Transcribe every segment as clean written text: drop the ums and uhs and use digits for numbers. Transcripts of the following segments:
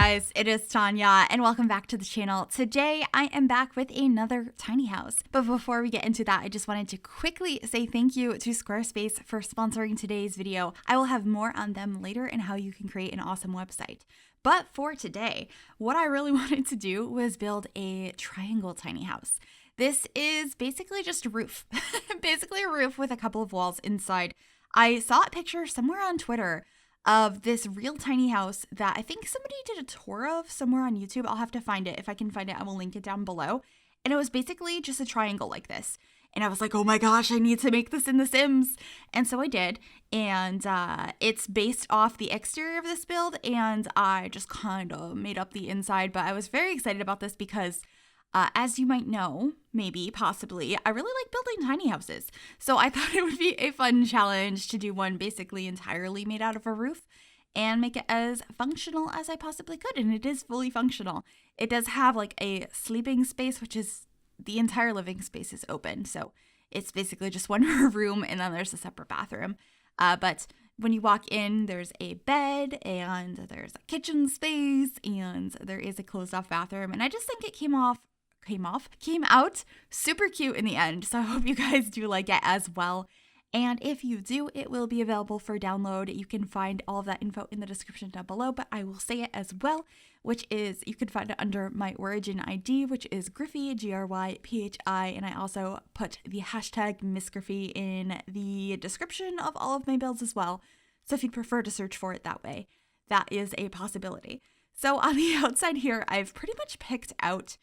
guys, it is Tanya and welcome back to the channel. Today I am back with another tiny house. But before we get into that, I just wanted to quickly say thank you to Squarespace for sponsoring today's video. I will have more on them later and how you can create an awesome website. But for today, what I really wanted to do was build a triangle tiny house. This is basically just a roof. Basically a roof with a couple of walls inside. I saw a picture somewhere on Twitter of this real tiny house that I think somebody did a tour of somewhere on YouTube. I'll have to find it. If I can find it, I will link it down below. And it was basically just a triangle like this. And I was like, oh my gosh, I need to make this in The Sims. And so I did. And it's based off the exterior of this build. And I just kind of made up the inside. But I was very excited about this because as you might know, maybe, possibly, I really like building tiny houses. So I thought it would be a fun challenge to do one basically entirely made out of a roof and make it as functional as I possibly could. And it is fully functional. It does have like a sleeping space, which is the entire living space is open. So it's basically just one room and then there's a separate bathroom. But when you walk in, there's a bed and there's a kitchen space and there is a closed off bathroom. And I just think it came out super cute in the end. So I hope you guys do like it as well. And if you do, it will be available for download. You can find all of that info in the description down below, but I will say it as well, which is you can find it under my origin ID, which is Gryphi, Gryphi, and I also put the hashtag MissGryphi in the description of all of my builds as well. So if you'd prefer to search for it that way, that is a possibility. So on the outside here, I've pretty much picked out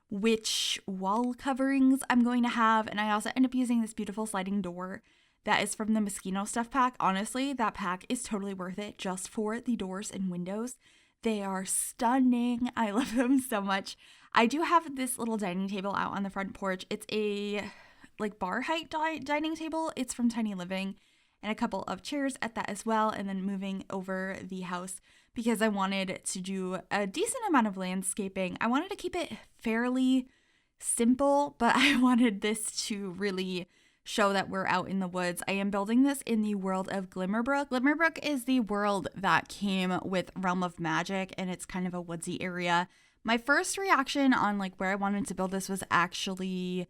which wall coverings I'm going to have, and I also end up using this beautiful sliding door that is from the Moschino stuff pack. Honestly, that pack is totally worth it just for the doors and windows. They are stunning. I love them so much. I do have this little dining table out on the front porch. It's a like bar height dining table. It's from Tiny Living, and a couple of chairs at that as well, and then moving over the house because I wanted to do a decent amount of landscaping. I wanted to keep it fairly simple, but I wanted this to really show that we're out in the woods. I am building this in the world of Glimmerbrook. Glimmerbrook is the world that came with Realm of Magic, and it's kind of a woodsy area. My first reaction on like where I wanted to build this was actually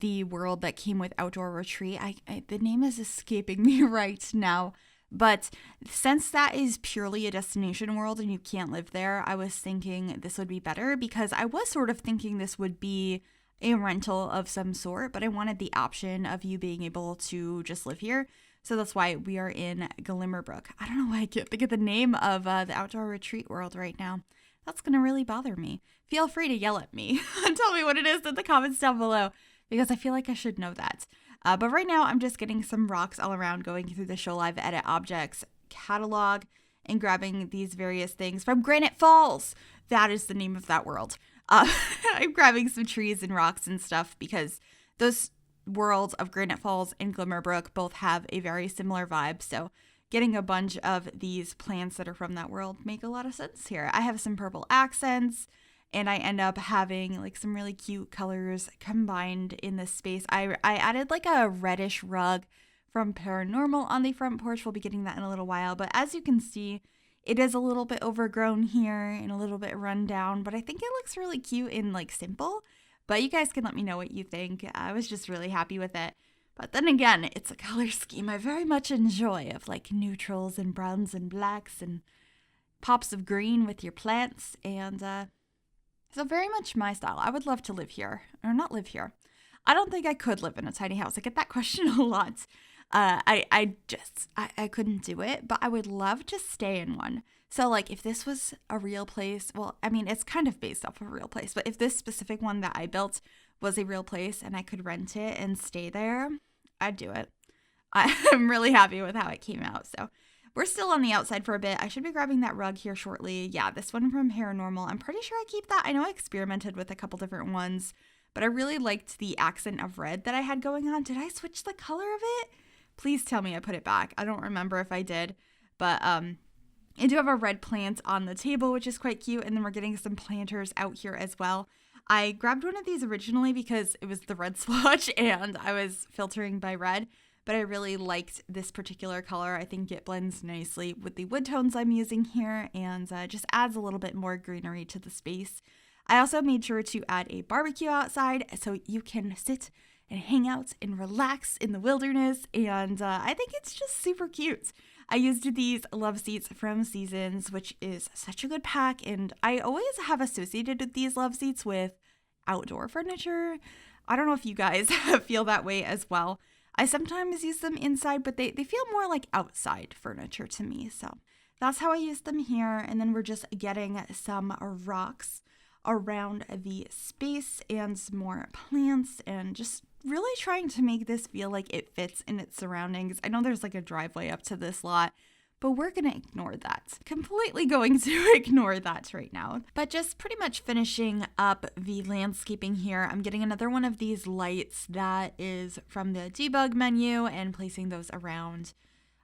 the world that came with Outdoor Retreat. The name is escaping me right now. But since that is purely a destination world and you can't live there, I was thinking this would be better because I was sort of thinking this would be a rental of some sort, but I wanted the option of you being able to just live here. So that's why we are in Glimmerbrook. I don't know why I can't think of the name of the Outdoor Retreat world right now. That's going to really bother me. Feel free to yell at me and tell me what it is in the comments down below because I feel like I should know that. But right now, I'm just getting some rocks all around, going through the Show Live Edit Objects catalog and grabbing these various things from Granite Falls. That is the name of that world. I'm grabbing some trees and rocks and stuff because those worlds of Granite Falls and Glimmerbrook both have a very similar vibe. So getting a bunch of these plants that are from that world make a lot of sense here. I have some purple accents. And I end up having like some really cute colors combined in this space. I added like a reddish rug from Paranormal on the front porch. We'll be getting that in a little while. But as you can see, it is a little bit overgrown here and a little bit run down. But I think it looks really cute and like simple. But you guys can let me know what you think. I was just really happy with it. But then again, it's a color scheme I very much enjoy of like neutrals and browns and blacks and pops of green with your plants. And so very much my style. I would love to live here, or not live here. I don't think I could live in a tiny house. I get that question a lot. I couldn't do it, but I would love to stay in one. So like if this was a real place, well, I mean, it's kind of based off of a real place, but if this specific one that I built was a real place and I could rent it and stay there, I'd do it. I'm really happy with how it came out. So we're still on the outside for a bit. I should be grabbing that rug here shortly. Yeah, this one from Paranormal. I'm pretty sure I keep that. I know I experimented with a couple different ones, but I really liked the accent of red that I had going on. Did I switch the color of it? Please tell me I put it back. I don't remember if I did, but I do have a red plant on the table, which is quite cute, and then we're getting some planters out here as well. I grabbed one of these originally because it was the red swatch and I was filtering by red, but I really liked this particular color. I think it blends nicely with the wood tones I'm using here and just adds a little bit more greenery to the space. I also made sure to add a barbecue outside so you can sit and hang out and relax in the wilderness, and I think it's just super cute. I used these love seats from Seasons, which is such a good pack, and I always have associated these love seats with outdoor furniture. I don't know if you guys feel that way as well. I sometimes use them inside, but they feel more like outside furniture to me. So that's how I use them here. And then we're just getting some rocks around the space and some more plants and just really trying to make this feel like it fits in its surroundings. I know there's like a driveway up to this lot, but we're going to ignore that. Completely going to ignore that right now. But just pretty much finishing up the landscaping here. I'm getting another one of these lights that is from the debug menu and placing those around.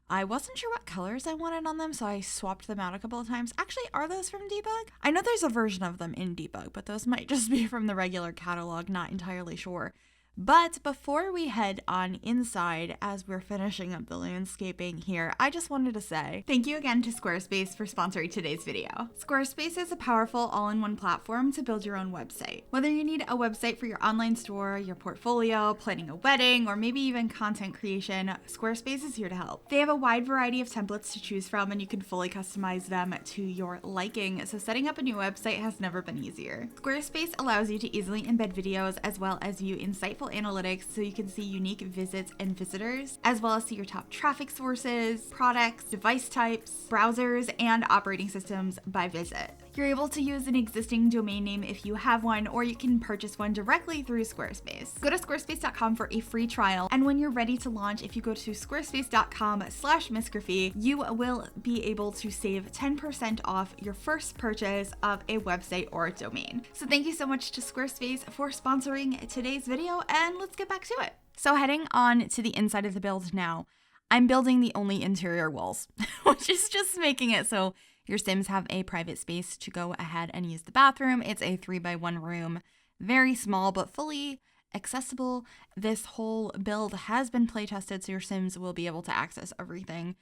I wasn't sure what colors I wanted on them, so I swapped them out a couple of times. Actually, are those from debug? I know there's a version of them in debug, but those might just be from the regular catalog, not entirely sure. But before we head on inside, as we're finishing up the landscaping here, I just wanted to say thank you again to Squarespace for sponsoring today's video. Squarespace is a powerful all-in-one platform to build your own website. Whether you need a website for your online store, your portfolio, planning a wedding, or maybe even content creation, Squarespace is here to help. They have a wide variety of templates to choose from, and you can fully customize them to your liking, so setting up a new website has never been easier. Squarespace allows you to easily embed videos as well as view insightful analytics so you can see unique visits and visitors, as well as see your top traffic sources, products, device types, browsers, and operating systems by visit. You're able to use an existing domain name if you have one, or you can purchase one directly through Squarespace. Go to squarespace.com for a free trial, and when you're ready to launch, if you go to squarespace.com/MissGryphi, you will be able to save 10% off your first purchase of a website or a domain. So thank you so much to Squarespace for sponsoring today's video, and let's get back to it. So heading on to the inside of the build now, I'm building the only interior walls, which is just making it so your Sims have a private space to go ahead and use the bathroom. It's a 3x1 room, very small but fully accessible. This whole build has been play tested, so your Sims will be able to access everything.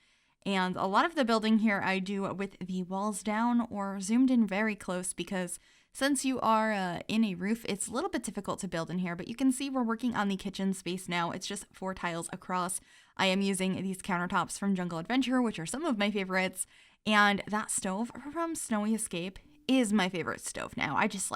And a lot of the building here I do with the walls down or zoomed in very close, because since you are in a roof, it's a little bit difficult to build in here, but you can see we're working on the kitchen space now. It's just 4 tiles across. I am using these countertops from Jungle Adventure, which are some of my favorites, and that stove from Snowy Escape is my favorite stove now. I just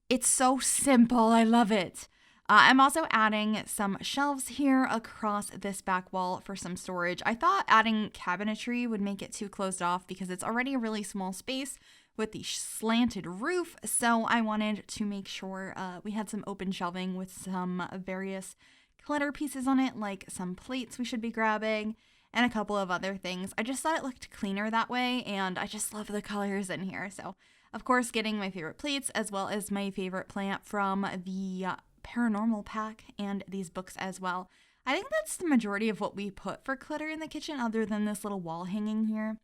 it's so simple. I love it. I'm also adding some shelves here across this back wall for some storage. I thought adding cabinetry would make it too closed off because it's already a really small space with the slanted roof, so I wanted to make sure we had some open shelving with some various clutter pieces on it, like some plates we should be grabbing and a couple of other things. I just thought it looked cleaner that way, and I just love the colors in here. So, of course, getting my favorite plates as well as my favorite plant from the paranormal pack and these books as well. I think that's the majority of what we put for clutter in the kitchen, other than this little wall hanging here.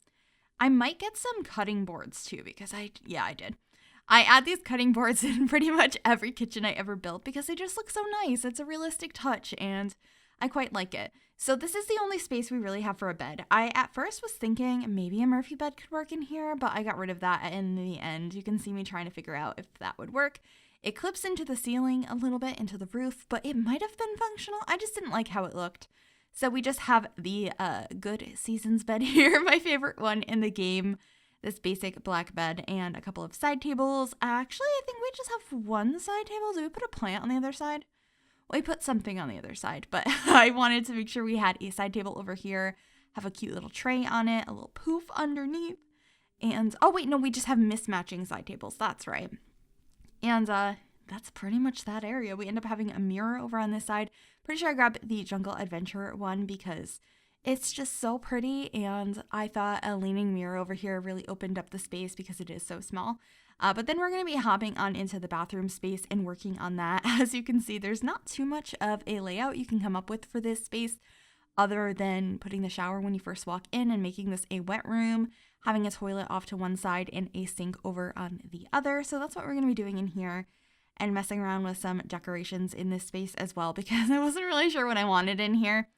I might get some cutting boards too, because I did. I add these cutting boards in pretty much every kitchen I ever built because they just look so nice. It's a realistic touch and I quite like it. So this is the only space we really have for a bed. I at first was thinking maybe a Murphy bed could work in here, but I got rid of that in the end. You can see me trying to figure out if that would work. It clips into the ceiling a little bit, into the roof, but it might have been functional. I just didn't like how it looked. So we just have the good Seasons bed here, my favorite one in the game. This basic black bed and a couple of side tables. Actually, I think we just have one side table. Do we put a plant on the other side? Well, we put something on the other side, but I wanted to make sure we had a side table over here, have a cute little tray on it, a little poof underneath, and oh wait, no, we just have mismatching side tables. That's right. And that's pretty much that area. We end up having a mirror over on this side. Pretty sure I grabbed the Jungle Adventure one because it's just so pretty, and I thought a leaning mirror over here really opened up the space because it is so small. But then we're going to be hopping on into the bathroom space and working on that. As you can see, there's not too much of a layout you can come up with for this space other than putting the shower when you first walk in and making this a wet room, having a toilet off to one side and a sink over on the other. So that's what we're going to be doing in here, and messing around with some decorations in this space as well because I wasn't really sure what I wanted in here.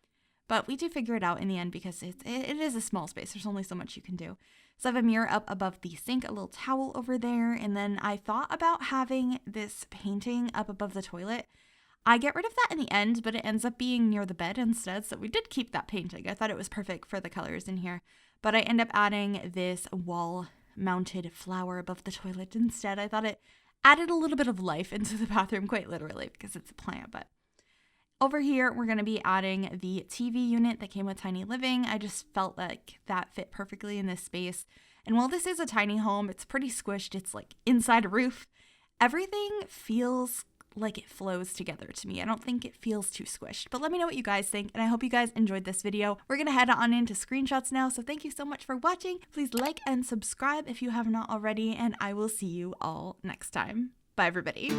but we do figure it out in the end because it is a small space. There's only so much you can do. So I have a mirror up above the sink, a little towel over there, and then I thought about having this painting up above the toilet. I get rid of that in the end, but it ends up being near the bed instead, so we did keep that painting. I thought it was perfect for the colors in here, but I end up adding this wall-mounted flower above the toilet instead. I thought it added a little bit of life into the bathroom, quite literally, because it's a plant, but over here, we're going to be adding the TV unit that came with Tiny Living. I just felt like that fit perfectly in this space. And while this is a tiny home, it's pretty squished. It's like inside a roof. Everything feels like it flows together to me. I don't think it feels too squished, but let me know what you guys think. And I hope you guys enjoyed this video. We're going to head on into screenshots now. So thank you so much for watching. Please like and subscribe if you have not already, and I will see you all next time. Bye, everybody.